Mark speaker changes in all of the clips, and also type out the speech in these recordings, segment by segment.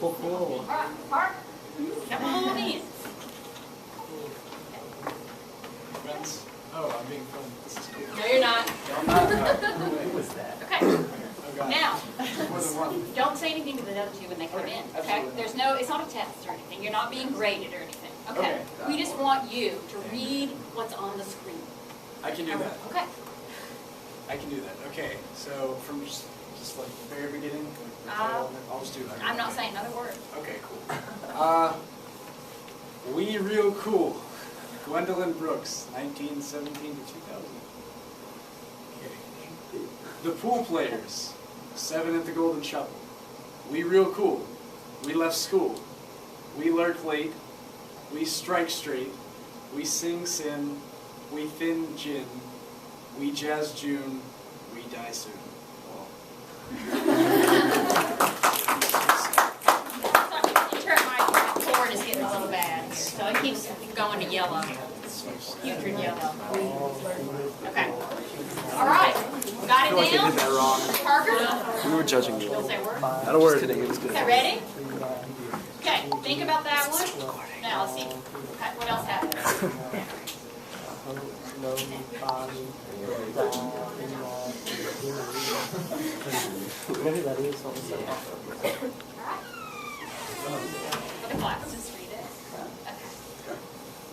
Speaker 1: All right, Park, come on in.
Speaker 2: Friends? Oh, I'm being filmed. This is cool.
Speaker 1: No, you're not.
Speaker 2: I'm not. Who was that?
Speaker 1: Okay.
Speaker 2: Oh, God.
Speaker 1: Now,
Speaker 2: More than one.
Speaker 1: don't say anything to the other two when they come in. Okay? There's no. It's not a test or anything. You're not being graded or anything. Okay. We just want you to read what's on the screen.
Speaker 2: I can do that.
Speaker 1: Okay.
Speaker 2: I can do that. Okay. So from just like the very beginning, I'll just do that.
Speaker 1: I'm not saying another word.
Speaker 2: Okay, cool. We Real Cool. Gwendolyn Brooks, 1917 to 2000. Okay. The Pool Players, 7 at the Golden Shovel. We Real Cool. We Left School. We Lurk Late. We Strike Straight. We Sing Sin. We Thin Gin. We Jazz June. We Die Soon.
Speaker 1: My cord is getting a little bad, so it keeps going to yellow. Putrid yellow. Okay. All right. Got it down?
Speaker 3: That wrong.
Speaker 1: Parker?
Speaker 3: We were judging you.
Speaker 1: Don't say a word.
Speaker 3: Not a word. Just kidding. It was good.
Speaker 1: Okay, ready? Okay, think about that one. Now, let's see. Okay, what else happened? Look at class, just read it. Okay.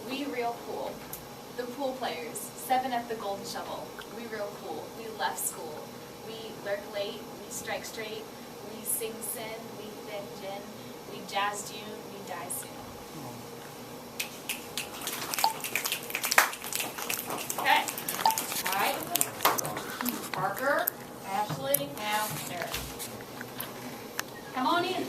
Speaker 1: We Real Cool. The Pool Players, 7 at the Golden Shovel. We Real Cool. We Left School. We Lurk Late. We Strike Straight. We Sing Sin. We Thin Gin. We Jazz June. We Die Soon. Okay. All right. Parker, Ashley, now Eric. Come on in.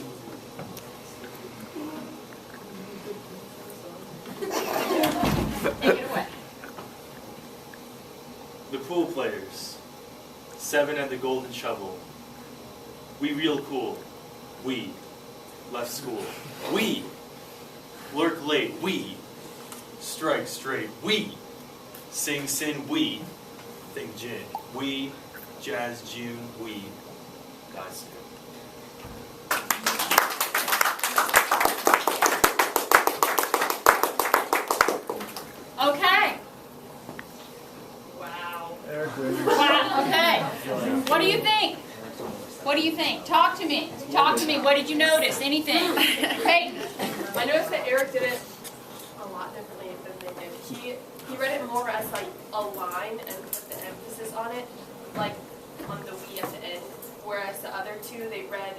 Speaker 1: Take it away.
Speaker 4: The Pool Players, 7 at the Golden Shovel. We Real Cool. We Left School. We Lurk Late. We Strike Straight. We Sing Sin. We Think Gin. We Jazz June. We Die Soon.
Speaker 1: Okay. Wow. Wow. Okay. What do you think? What do you think? Talk to me. Talk to me. What did you notice? Anything? Peyton.
Speaker 5: I noticed that Eric did it a lot differently than they did. He read it more as like a line and put the emphasis on it, like on the we at the end. Whereas the other two, they read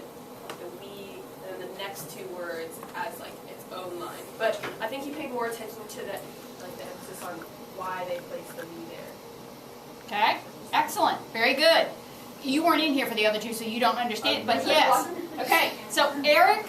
Speaker 5: the we and the next two words as like its own line. But I think he paid more attention to the emphasis on why they placed the we there.
Speaker 1: Okay. Excellent. Very good. You weren't in here for the other two, so you don't understand. But yes. Okay. So Eric,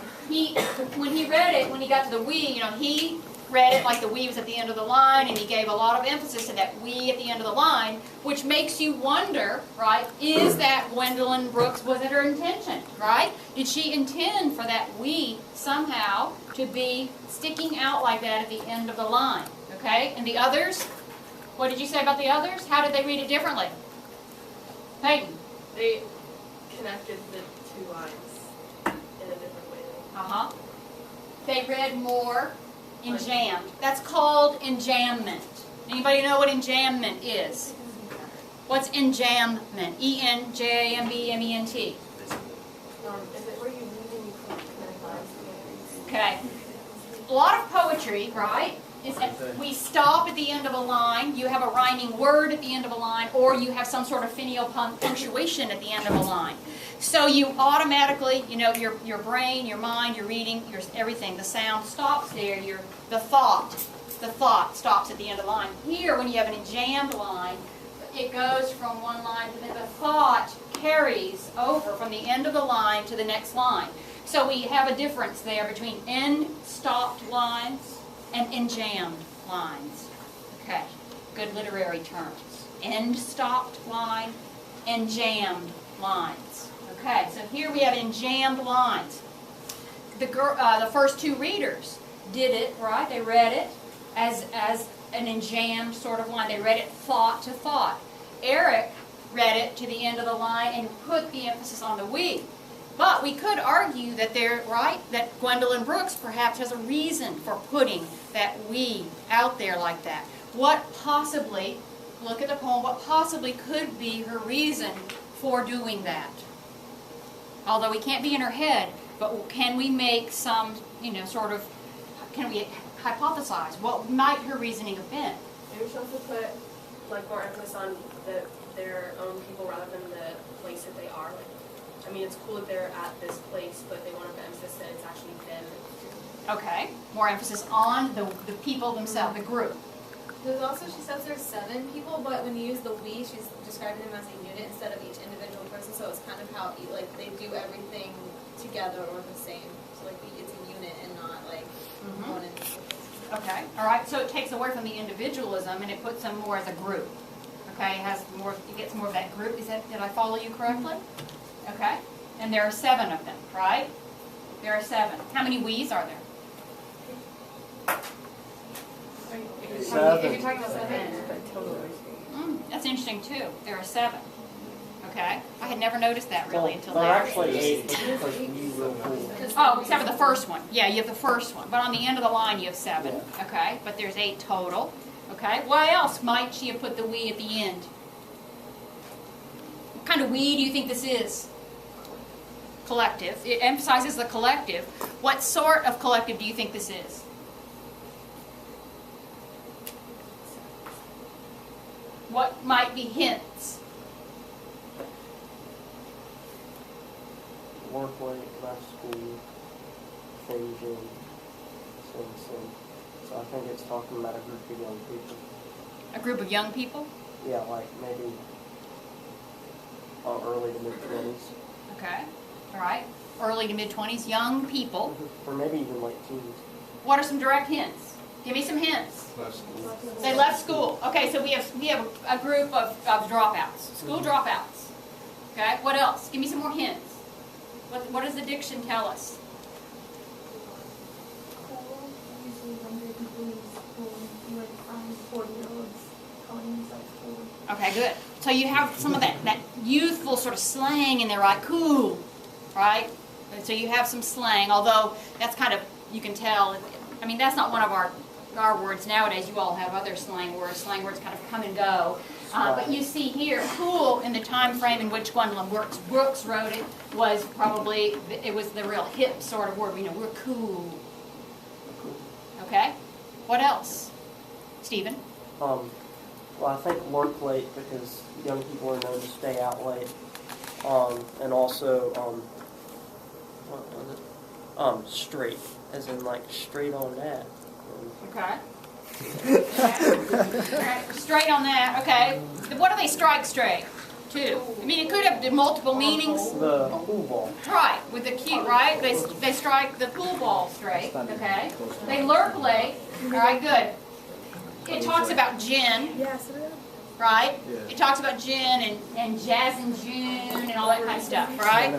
Speaker 1: when he read it, when he got to the we, he read it like the we was at the end of the line, and he gave a lot of emphasis to that we at the end of the line, which makes you wonder, right? Is that Gwendolyn Brooks, was it her intention, right? Did she intend for that we somehow to be sticking out like that at the end of the line? Okay. And the others? What did you say about the others? How did they read it differently? Peyton.
Speaker 5: They connected the two lines in a different way.
Speaker 1: Uh-huh. They read more enjammed. That's called enjambment. Anybody know what enjambment is? What's enjambment? E-N-J-A-M-B-M-E-N-T.
Speaker 5: Is it where you read and you connect lines together?
Speaker 1: Okay. A lot of poetry, right? Is that we stop at the end of a line, you have a rhyming word at the end of a line, or you have some sort of finial punctuation at the end of a line. So you automatically, your brain, your mind, your reading, your everything, the sound stops there. The thought stops at the end of the line. Here, when you have an enjambed line, it goes from one line to the thought carries over from the end of the line to the next line. So we have a difference there between end-stopped lines and enjambed lines. Okay, good literary terms. End-stopped line, enjambed lines. Okay, so here we have enjambed lines. The first two readers did it, right? They read it as an enjambed sort of line. They read it thought to thought. Eric read it to the end of the line and put the emphasis on the we. But we could argue that they're right, that Gwendolyn Brooks perhaps has a reason for putting that we out there like that. What possibly, look at the poem, what possibly could be her reason for doing that? Although we can't be in her head, but can we make some, sort of, can we hypothesize what might her reasoning have been?
Speaker 5: Maybe she also put like more emphasis on their own people rather than the place that they are. Like, I mean, it's cool that they're at this place, but they wanted to emphasize that it's actually them.
Speaker 1: Okay, more emphasis on the people themselves, the group.
Speaker 3: There's also, she says there's 7 people, but when you use the we, she's describing them as a unit instead of each individual person, so it's kind of how, like, they do everything together or the same. So, like, it's a unit and not, like, one individual.
Speaker 1: Okay, all right, so it takes away from the individualism and it puts them more as a group. Okay, it gets more of that group. Did I follow you correctly? Okay, and there are 7 of them, right? There are 7. How many we's are there?
Speaker 3: If you're talking about 7,
Speaker 1: That's interesting too. There are 7. Okay, I had never noticed that really until
Speaker 6: There
Speaker 1: now.
Speaker 6: are actually 8 because we real cool.
Speaker 1: Oh, except for the first one. Yeah, you have the first one. But on the end of the line you have 7. Okay, but there's 8 total. Okay, why else might she have put the we at the end? What kind of we do you think this is? Collective. It emphasizes the collective. What sort of collective do you think this is? What might be hints?
Speaker 6: Work late, left school, changing, sing. So I think it's talking about a group of young people.
Speaker 1: A group of young people?
Speaker 6: Yeah, like maybe early to mid-20s.
Speaker 1: Okay, all right. Early to mid-20s, young people.
Speaker 6: Or maybe even late teens.
Speaker 1: What are some direct hints? Give me some hints.
Speaker 7: Left school.
Speaker 1: They left school. Okay, so we have a group of dropouts, school dropouts. Okay, what else? Give me some more hints. What does the diction tell us?
Speaker 8: Usually younger people in school, like 40-year-olds calling themselves cool.
Speaker 1: Okay, good. So you have some of that youthful sort of slang in there, right? Cool, right? So you have some slang, although that's kind of, you can tell, I mean, that's not one of our words nowadays. You all have other slang words. Slang words kind of come and go. But you see here, cool in the time frame in which Gwendolyn Brooks wrote it was probably, it was the real hip sort of word. We're cool. Okay? What else? Stephen?
Speaker 6: Well, I think work late because young people are known to stay out late. And also, what was it? Straight, as in like straight on that.
Speaker 1: Okay. Okay. Straight on that. Okay. What do they strike straight? Too. I mean, it could have multiple meanings.
Speaker 6: The pool ball.
Speaker 1: Right, with the cue, right? They strike the pool ball straight. Okay. They lurk late. All right, good. It talks about gin.
Speaker 8: Yes, it is.
Speaker 1: Right? It talks about gin and jazz in June and all that kind of stuff, right?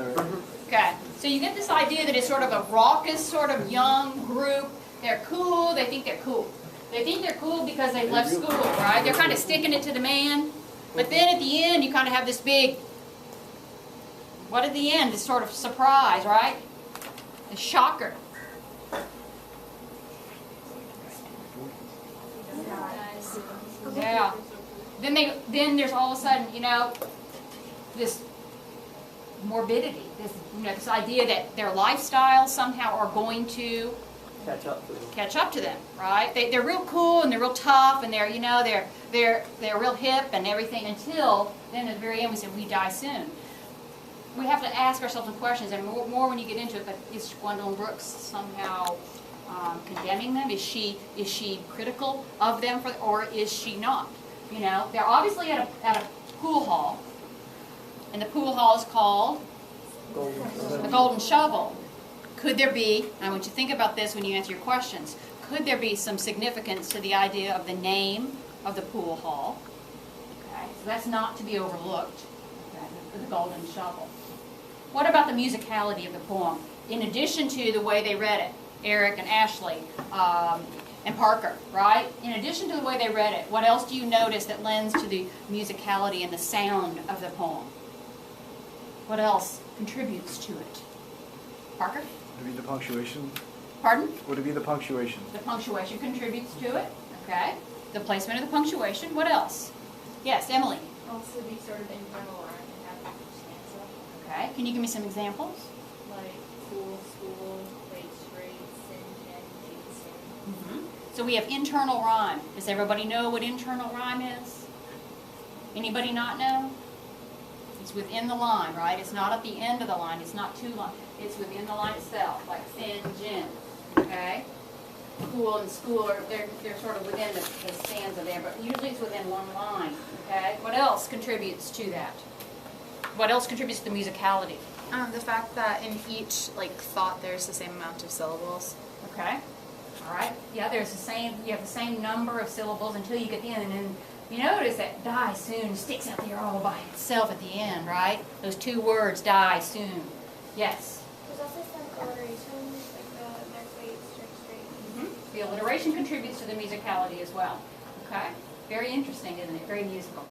Speaker 1: Okay. So you get this idea that it's sort of a raucous, sort of young group. They're cool. They think they're cool. They think they're cool because they've left school, right? They're kind of sticking it to the man. But then at the end, you kind of have this big, what at the end? This sort of surprise, right? A shocker. Yeah. Then there's all of a sudden, this morbidity, this idea that their lifestyles somehow are going to
Speaker 6: Catch up to them,
Speaker 1: right? They're real cool and they're real tough and they're real hip and everything until then at the very end we say we die soon. We have to ask ourselves some questions, and more when you get into it. But is Gwendolyn Brooks somehow condemning them? Is she critical of them, or is she not? They're obviously at a pool hall, and the pool hall is called the Golden Shovel. Could there be, I want you to think about this when you answer your questions, could there be some significance to the idea of the name of the pool hall? Okay, so that's not to be overlooked, the Golden Shovel. What about the musicality of the poem? In addition to the way they read it, Eric and Ashley and Parker, right? In addition to the way they read it, what else do you notice that lends to the musicality and the sound of the poem? What else contributes to it? Parker?
Speaker 7: Would it be the punctuation?
Speaker 1: Pardon?
Speaker 7: Would it be the punctuation?
Speaker 1: The punctuation contributes to it. Okay. The placement of the punctuation. What else? Yes, Emily.
Speaker 8: Also be sort of internal rhyme and have a stanza.
Speaker 1: Okay. Can you give me some examples?
Speaker 8: Like cool, school, wait, straight, sin, can, hate, sin.
Speaker 1: So we have internal rhyme. Does everybody know what internal rhyme is? Anybody not know? It's within the line, right? It's not at the end of the line. It's not two lines. It's within the line itself, like sin, gin. Okay? Cool and school are they're sort of within the stanza there, but usually it's within one line. Okay? What else contributes to that? What else contributes to the musicality?
Speaker 9: The fact that in each thought there's the same amount of syllables.
Speaker 1: Okay? All right? Yeah, there's the same. You have the same number of syllables until you get the end, and then you notice that die soon sticks out there all by itself at the end, right? Those two words, die soon. Yes.
Speaker 8: There's also some alliteration, like the neck, wait, straight.
Speaker 1: The alliteration contributes to the musicality as well. Okay? Very interesting, isn't it? Very musical.